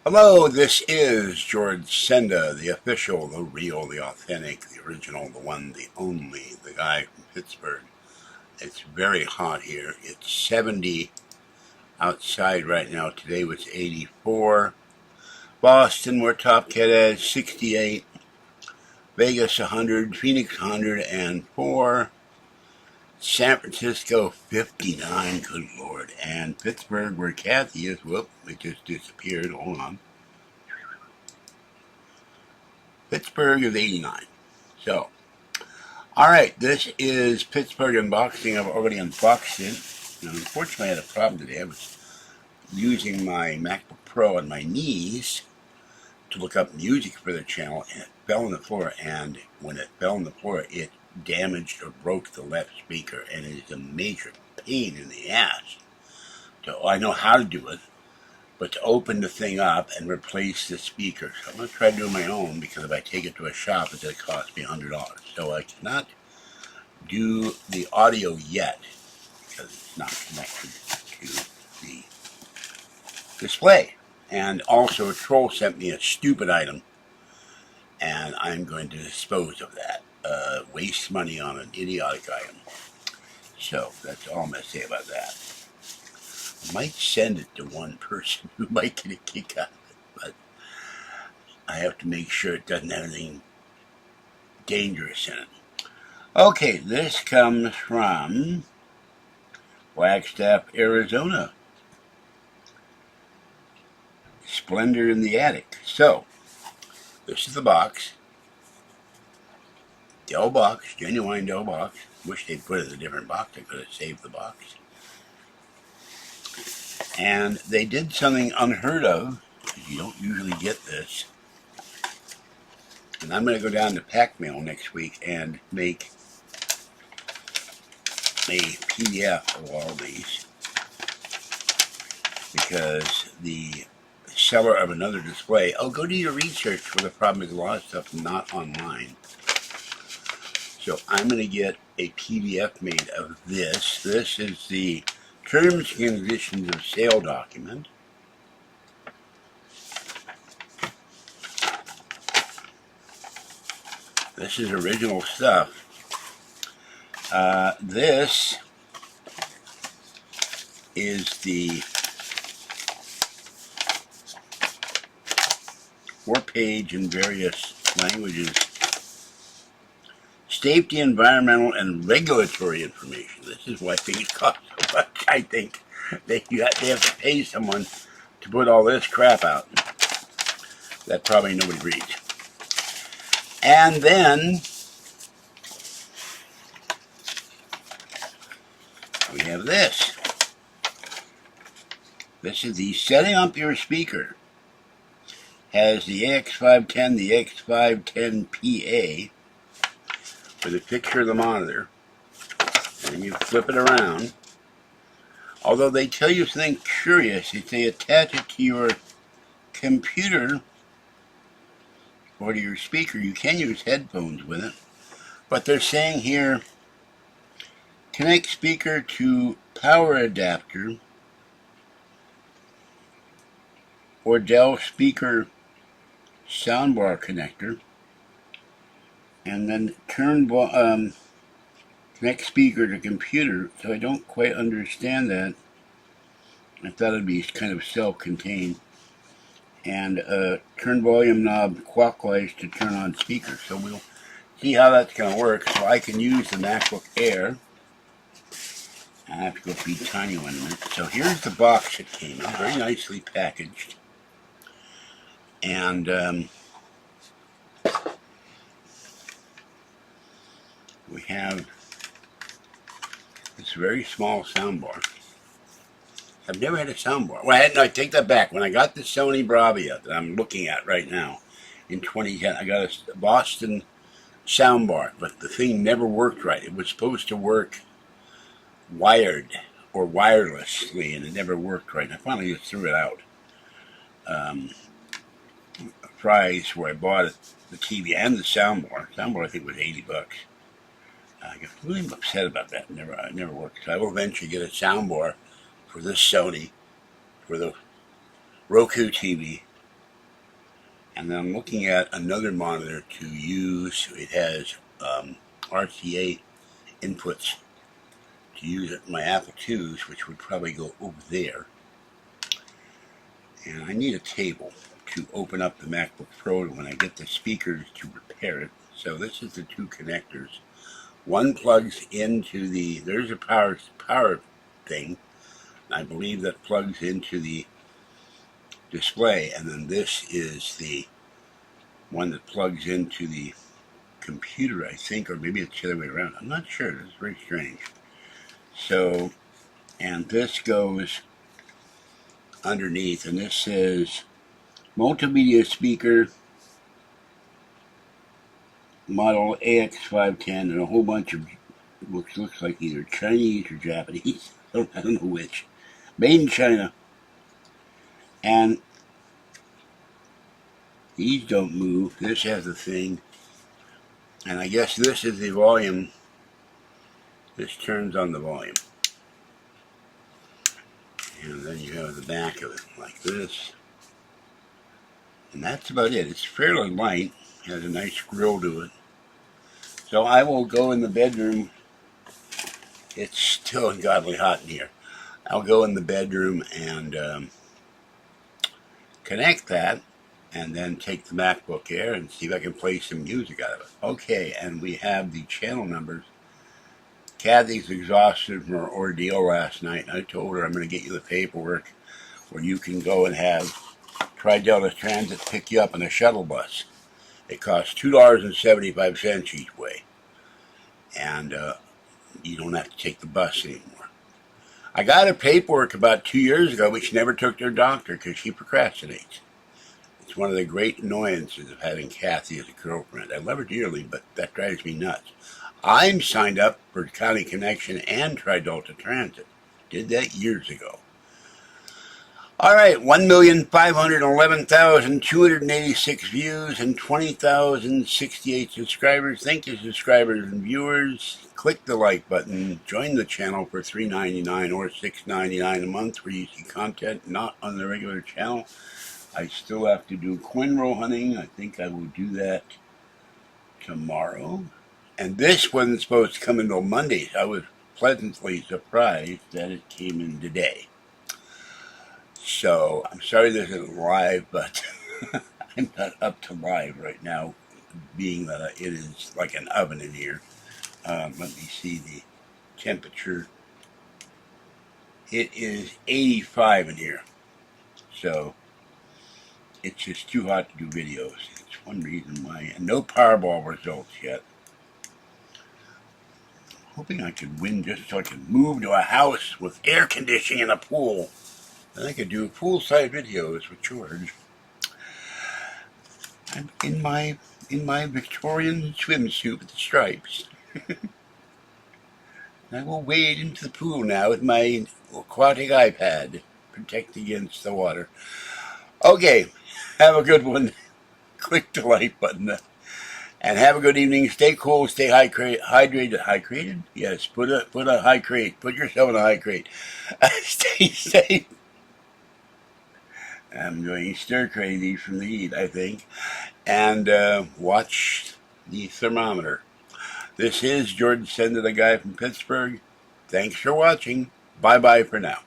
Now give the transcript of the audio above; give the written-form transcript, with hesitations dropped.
Hello, this is George Senda, the official, the real, the authentic, the original, the one, the only, the guy from Pittsburgh. It's very hot here. It's 70 outside right now. Today was 84. Boston, where Top Cat is, 68. Vegas, 100. Phoenix, 104. San Francisco, 59, good Lord. And Pittsburgh, where Kathy is, whoop, it just disappeared. Hold on. Pittsburgh is 89. So, alright, this is Pittsburgh unboxing. I've already unboxed it. Now, unfortunately, I had a problem today. I was using my MacBook Pro on my knees to look up music for the channel, and it fell on the floor. And when it fell on the floor, it damaged or broke the left speaker, and it is a major pain in the ass. So I know how to do it, but to open the thing up and replace the speaker. So I'm going to try to do my own, because if I take it to a shop, it's going to cost me $100. So I cannot do the audio yet, because it's not connected to the display. And also, Troll sent me a stupid item, and I'm going to dispose of that. Waste money on an idiotic item. So that's all I'm going to say about that. I might send it to one person who might get a kick out of it, but I have to make sure it doesn't have anything dangerous in it. Okay, this comes from Flagstaff, Arizona. Splendor in the Attic. So, this is the box. DELL box, genuine DELL box. Wish they'd put it in a different box. I could have saved the box. And they did something unheard of, because you don't usually get this. And I'm going to go down to Pack Mail next week and make a PDF of all these, because the seller of another display, go do your research, for the problem is a lot of stuff not online. So I'm going to get a PDF made of this. This is the Terms and Conditions of Sale document. This is original stuff. This is the 4-page in various languages safety, environmental, and regulatory information. This is why things cost so much. I think they have to pay someone to put all this crap out that probably nobody reads. And then we have this. This is the setting up your speaker. Has the AX510, the AX510PA, with a picture of the monitor, and you flip it around. Although they tell you something curious, if they attach it to your computer or to your speaker, you can use headphones with it. But they're saying here, connect speaker to power adapter or DELL speaker soundbar connector, and then connect speaker to computer. So I don't quite understand that. I thought it'd be kind of self-contained. And turn volume knob clockwise to turn on speaker. So we'll see how that's going to work. So I can use the MacBook Air. I have to go feed Tiny one in a minute. So here's the box that came in, very nicely packaged. And we have this very small soundbar. I've never had a soundbar. Well, I take that back. When I got the Sony Bravia that I'm looking at right now in 2010, I got a Boston soundbar, but the thing never worked right. It was supposed to work wired or wirelessly, and it never worked right. And I finally just threw it out. Price where I bought it, the TV and the soundbar. Soundbar I think was $80. I got really upset about that. It never worked. So I will eventually get a soundbar for this Sony, for the Roku TV, And then I'm looking at another monitor to use. It has RCA inputs to use it in my Apple IIs, which would probably go over there. And I need a table to open up the MacBook Pro when I get the speakers to repair it. So this is the two connectors. One plugs into the, there's a power thing. I believe that plugs into the display, and then this is the one that plugs into the computer, I think, or maybe it's the other way around. I'm not sure. It's very strange. So, and this goes underneath, and this says multimedia speaker model AX510, and a whole bunch of looks like either Chinese or Japanese. I don't know which. Made in China. And these don't move. This has a thing. And I guess this is the volume. This turns on the volume. And then you have the back of it like this. And that's about it. It's fairly light. Has a nice grill to it. So I will go in the bedroom. It's still ungodly hot in here. I'll go in the bedroom and connect that, and then take the MacBook Air and see if I can play some music out of it. Okay, and we have the channel numbers. Kathy's exhausted from her ordeal last night, and I told her I'm going to get you the paperwork where you can go and have Tri-Delta Transit pick you up in a shuttle bus. It costs $2.75 each way, and you don't have to take the bus anymore. I got her paperwork about 2 years ago, but she never took to her doctor because she procrastinates. It's one of the great annoyances of having Kathy as a girlfriend. I love her dearly, but that drives me nuts. I'm signed up for County Connection and Tri-Delta Transit. Did that years ago. All right, 1,511,286 views and 20,068 subscribers. Thank you, subscribers and viewers. Click the like button. Join the channel for $3.99 or $6.99 a month where you see content not on the regular channel. I still have to do coin roll hunting. I think I will do that tomorrow. And this wasn't supposed to come until Monday. I was pleasantly surprised that it came in today. So, I'm sorry this isn't live, but I'm not up to live right now, being that it is like an oven in here. Let me see the temperature. It is 85 in here. So, it's just too hot to do videos. It's one reason why. And no Powerball results yet. I'm hoping I could win just so I could move to a house with air conditioning and a pool. And I could do poolside videos with George. I'm in my Victorian swimsuit with the stripes. I will wade into the pool now with my aquatic iPad, protect against the water. Okay, have a good one. Click the like button. And have a good evening. Stay cool. Stay hydrated. Hydrated? Yes. Put a high crate. Put yourself in a high crate. Stay safe. I'm going stir crazy from the heat, I think. And watch the thermometer. This is Jordan Senda, the guy from Pittsburgh. Thanks for watching. Bye-bye for now.